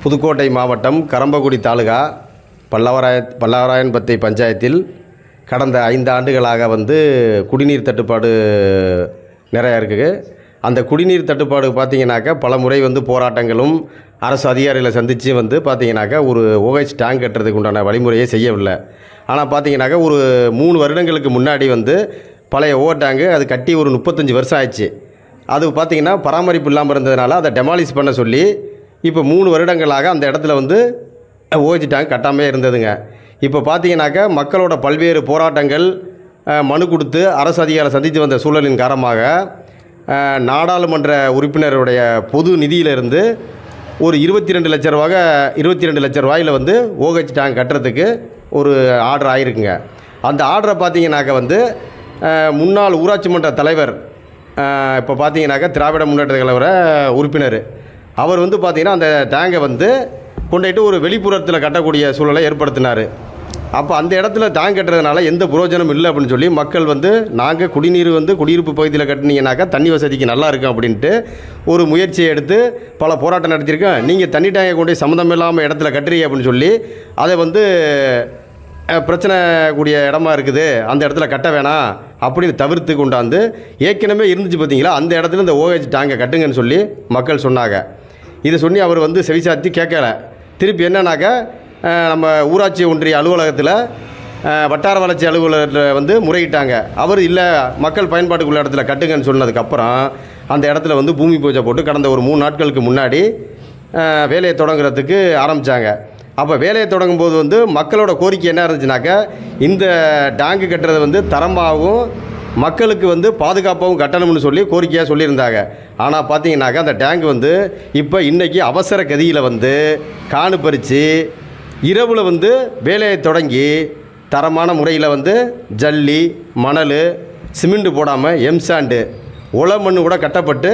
புதுக்கோட்டை மாவட்டம் கரம்பக்குடி தாலுகா பல்லவராயன்பத்தை பஞ்சாயத்தில் கடந்த 5 ஆண்டுகளாக குடிநீர் தட்டுப்பாடு நிறையா இருக்குது. அந்த குடிநீர் தட்டுப்பாடு பார்த்திங்கனாக்கா பல முறை போராட்டங்களும் அரசு அதிகாரிகளை சந்தித்து பார்த்திங்கனாக்கா ஒரு OH டேங்க் கட்டுறதுக்கு உண்டான வழிமுறையை செய்யவில்லை. ஆனால் பார்த்திங்கனாக்கா ஒரு 3 வருடங்களுக்கு முன்னாடி பழைய OH டேங்கு அது கட்டி ஒரு 35 வருஷம் ஆயிடுச்சு. அது பார்த்திங்கன்னா பராமரிப்பு இல்லாமல் இருந்ததுனால அதை டெமாலிஷ் பண்ண சொல்லி இப்போ 3 வருடங்களாக அந்த இடத்துல OH டேங்க் கட்டாமே இருந்ததுங்க. இப்போ பார்த்திங்கனாக்கா மக்களோட பல்வேறு போராட்டங்கள் மனு கொடுத்து அரசு அதிகாரிகளை சந்தித்து வந்த சூழலின் காரணமாக நாடாளுமன்ற உறுப்பினருடைய பொது நிதியிலிருந்து ஒரு 22 லட்ச ரூபாயில் OH டேங்க் கட்டுறதுக்கு ஒரு ஆர்டர் ஆகிருக்குங்க. அந்த ஆர்டரை பார்த்திங்கனாக்கா முன்னாள் ஊராட்சி மன்ற தலைவர் இப்போ பார்த்திங்கனாக்கா திராவிட முன்னேற்ற கழக உறுப்பினர் அவர் பார்த்திங்கன்னா அந்த டேங்கை கொண்டுட்டு ஒரு வெளிப்புறத்தில் கட்டக்கூடிய சூழலை ஏற்படுத்தினார். அப்போ அந்த இடத்துல டேங்க் கட்டுறதுனால எந்த பிரயோஜனம் இல்லை அப்படின்னு சொல்லி மக்கள் நாங்கள் குடிநீர் குடியிருப்பு பகுதியில் கட்டினீங்கன்னாக்கா தண்ணி வசதிக்கு நல்லா இருக்கும் அப்படின்ட்டு ஒரு முயற்சியை எடுத்து பல போராட்டம் நடத்தியிருக்கேன். நீங்கள் தண்ணி டேங்கை கொண்டு சம்மந்தம் இல்லாமல் இடத்துல கட்டுறீங்க அப்படின்னு சொல்லி அதை பிரச்சனை கூடிய இடமா இருக்குது, அந்த இடத்துல கட்ட வேணாம் அப்படின்னு தவிர்த்து கொண்டாந்து ஏற்கனவே இருந்துச்சு பார்த்தீங்களா, அந்த இடத்துல இந்த OH டேங்கை கட்டுங்கன்னு சொல்லி மக்கள் சொன்னாங்க. இதை சொல்லி அவர் செவிசாத்தி கேட்கல. திருப்பி என்னன்னாக்கா நம்ம ஊராட்சி ஒன்றிய அலுவலகத்தில் வட்டார வளர்ச்சி அலுவலகத்தில் முறையிட்டாங்க. அவர் இல்லை மக்கள் பயன்பாட்டுக்குள்ள இடத்துல கட்டுங்கன்னு சொன்னதுக்கப்புறம் அந்த இடத்துல பூமி பூஜை போட்டு கடந்த ஒரு 3 நாட்களுக்கு முன்னாடி வேலையை தொடங்குறதுக்கு ஆரம்பித்தாங்க. அப்போ வேலையை தொடங்கும்போது மக்களோட கோரிக்கை என்ன இருந்துச்சுனாக்கா, இந்த டேங்கு கட்டுறது தரமாகவும் மக்களுக்கு பாதுகாப்பாகவும் கட்டணும்னு சொல்லி கோரிக்கையாக சொல்லியிருந்தாங்க. ஆனால் பார்த்தீங்கன்னாக்கா அந்த டேங்கு இப்போ இன்றைக்கி அவசர கதியில் காணு பறித்து இரவில் வேலையை தொடங்கி தரமான முறையில் ஜல்லி மணல் சிமெண்ட்டு போடாமல் எம்சாண்டு உளமண்ணு கூட கட்டப்பட்டு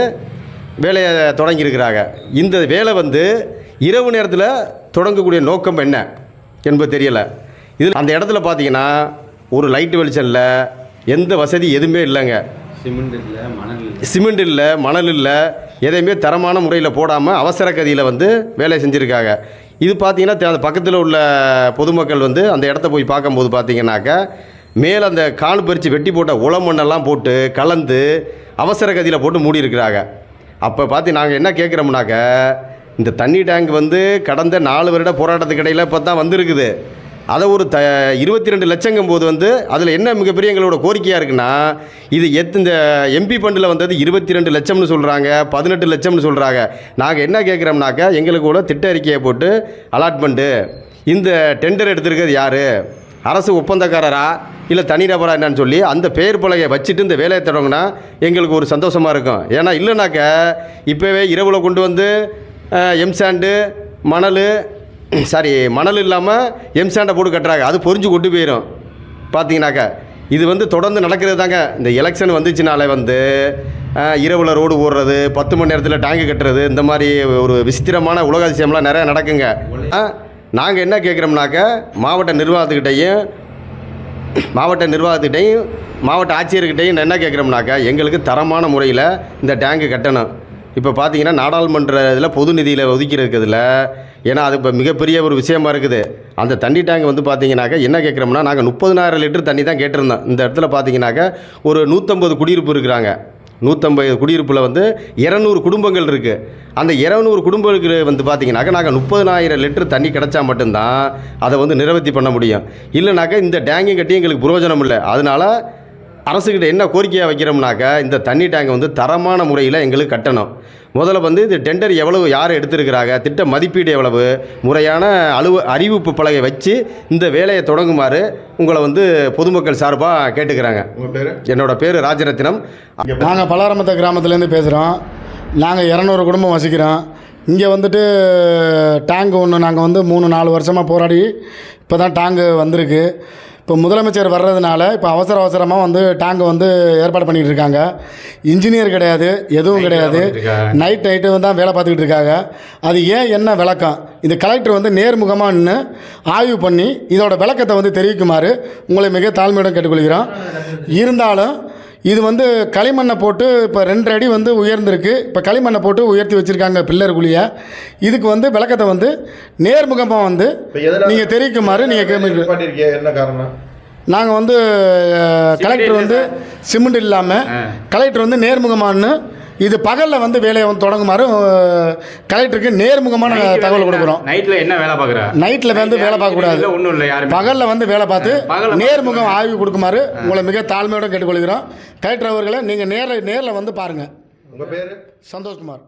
வேலையை தொடங்கியிருக்கிறாங்க. இந்த வேலை இரவு நேரத்தில் தொடங்கக்கூடிய நோக்கம் என்ன என்பது தெரியலை. இதில் அந்த இடத்துல பார்த்தீங்கன்னா ஒரு லைட்டு வெளிச்சம் இல்லை, எந்த வசதி எதுவுமே இல்லைங்க. சிமெண்ட் இல்லை, மணல் இல்லை, எதையுமே தரமான முறையில் போடாமல் அவசர கதியில் வேலை செஞ்சுருக்காங்க. இது பார்த்திங்கன்னா அந்த பக்கத்தில் உள்ள பொதுமக்கள் அந்த இடத்த போய் பார்க்கும்போது பார்த்திங்கனாக்கா மேலே அந்த காணு பறித்து வெட்டி போட்ட உளமண்ணெல்லாம் போட்டு கலந்து அவசர கதியில் போட்டு மூடி இருக்கிறாங்க. அப்போ நாங்கள் என்ன கேட்குறோம்னாக்கா, இந்த தண்ணி டேங்க் கடந்த 4 வருட போராட்டத்துக்கு இடையில் இப்போ தான் வந்திருக்குது. அதை ஒரு 22 லட்சங்கும் போது அதில் என்ன மிகப்பெரிய எங்களோட கோரிக்கையாக இருக்குன்னா, இது இந்த MP ஃபண்டில் 22 லட்சம்னு சொல்கிறாங்க, 18 லட்சம்னு சொல்கிறாங்க. நாங்கள் என்ன கேட்குறோம்னாக்கா, எங்களுக்கு கூட திட்ட அறிக்கையை போட்டு அலாட்மெண்ட்டு, இந்த டெண்டர் எடுத்திருக்கிறது யார், அரசு ஒப்பந்தக்காரரா இல்லை தனிநபரா என்னன்னு சொல்லி அந்த பெயர் பலகையை வச்சுட்டு இந்த வேலையை தொடங்கினா எங்களுக்கு ஒரு சந்தோஷமாக இருக்கும். ஏன்னா இல்லைனாக்கா இப்போவே இரவில் கொண்டு எம்சாண்டு மணல் இல்லாமல் எம்சாண்டை போட்டு கட்டுறாங்க. அது பொறிஞ்சு கொண்டு போயிடும். பார்த்தீங்கன்னாக்கா இது தொடர்ந்து நடக்கிறது தாங்க. இந்த எலெக்ஷன் வந்துச்சுனாலே இரவில் ரோடு ஓடுறது, 10 மணி நேரத்தில் டேங்கு கட்டுறது, இந்த மாதிரி ஒரு விசித்திரமான உலக அதிசயம்லாம் நிறையா நடக்குங்க. நாங்கள் என்ன கேட்குறோம்னாக்கா, மாவட்ட நிர்வாகத்துக்கிட்டையும் மாவட்ட ஆட்சியர்கிட்டையும் என்ன கேட்குறோம்னாக்கா, எங்களுக்கு தரமான முறையில் இந்த டேங்கு கட்டணும். இப்போ பார்த்தீங்கன்னா நாடாளுமன்ற இதில் பொது நிதியில் ஒதுக்கி இருக்கிறதுல, ஏன்னா அது இப்போ மிகப்பெரிய ஒரு விஷயமா இருக்குது. அந்த தண்ணி டேங்க் பார்த்தீங்கன்னாக்கா என்ன கேட்குறோம்னா, நாங்கள் 30,000 லிட்டர் தண்ணி தான் கேட்டிருந்தோம். இந்த இடத்துல பார்த்தீங்கன்னாக்கா ஒரு 150 குடியிருப்பு இருக்கிறாங்க. 150 குடியிருப்பில் 200 குடும்பங்கள் இருக்குது. அந்த 200 குடும்பங்களுக்கு பார்த்தீங்கன்னாக்கா நாங்கள் 30,000 லிட்டர் தண்ணி கிடச்சா மட்டும்தான் அதை நிறைவர்த்தி பண்ண முடியும். இல்லைனாக்கா இந்த டேங்கையும் கட்டி எங்களுக்கு பிரயோஜனம் இல்லை. அதனால் அரசுக்கிட்ட என்ன கோரிக்கையாக வைக்கிறோம்னாக்கா, இந்த தண்ணி டேங்கை தரமான முறையில் எங்களுக்கு கட்டணும். முதல்ல இந்த டெண்டர் எவ்வளவு யார் எடுத்திருக்கிறாங்க, திட்ட மதிப்பீடு எவ்வளவு, முறையான அறிவிப்பு பலகை வச்சு இந்த வேலையை தொடங்குமாறு உங்களை பொதுமக்கள் சார்பாக கேட்டுக்கிறாங்க. உங்கள் பேர்? என்னோடய பேர் ராஜரத்தினம். நாங்கள் பல்லாரமத்த கிராமத்துலேருந்து பேசுகிறோம். நாங்கள் 200 குடும்பம் வசிக்கிறோம். இங்கே டேங்கு ஒன்று நாங்கள் 3-4 வருஷமாக போராடி இப்போ தான் டேங்கு வந்திருக்கு. இப்போ முதலமைச்சர் வர்றதுனால இப்போ அவசரமாக டேங்கு ஏற்பாடு பண்ணிகிட்டு இருக்காங்க. இன்ஜினியர் கிடையாது, எதுவும் கிடையாது. நைட்டு தான் வேலை பார்த்துக்கிட்டு இருக்காங்க. அது ஏன் என்ன விளக்கம், இந்த கலெக்டர் நேர்முகமாக நின்று ஆய்வு பண்ணி இதோட விளக்கத்தை தெரிவிக்குமாறு உங்களை மிக தாழ்மையுடன் கேட்டுக்கொள்கிறோம். இருந்தாலும் இது வந்து களிமண்ணை போட்டு இப்போ 2 அடி வந்து உயர்ந்திருக்கு. இப்போ களிமண்ணை போட்டு உயர்த்தி வச்சுருக்காங்க பில்லர் குழியை. இதுக்கு வந்து விளக்கத்தை வந்து நேர்முகமாக வந்து நீங்கள் தெரிவிக்குமாறு நீங்கள் பண்ணிருக்கீங்க. என்ன காரணம்? நாங்கள் வந்து கலெக்டர் வந்து சிமெண்ட் இல்லாமல் கலெக்டர் வந்து நேர்முகமானு இது பகலில் வந்து வேலையை வந்து தொடங்குமாறு கலெக்டருக்கு நேர்முகமான தகவல் கொடுக்குறோம். நைட்டில் என்ன வேலை பார்க்குறா? நைட்டில் வந்து வேலை பார்க்கக்கூடாது, ஒன்றும் இல்லை. யாரும் பகலில் வந்து வேலை பார்த்து நேர்முகம் ஆய்வு கொடுக்குமாறு உங்களை மிக தாழ்மையோடு கேட்டுக்கொள்கிறோம். கலெக்டர் அவர்களை நீங்கள் நேரில் வந்து பாருங்கள். உங்கள் பேர்? சந்தோஷ்குமார்.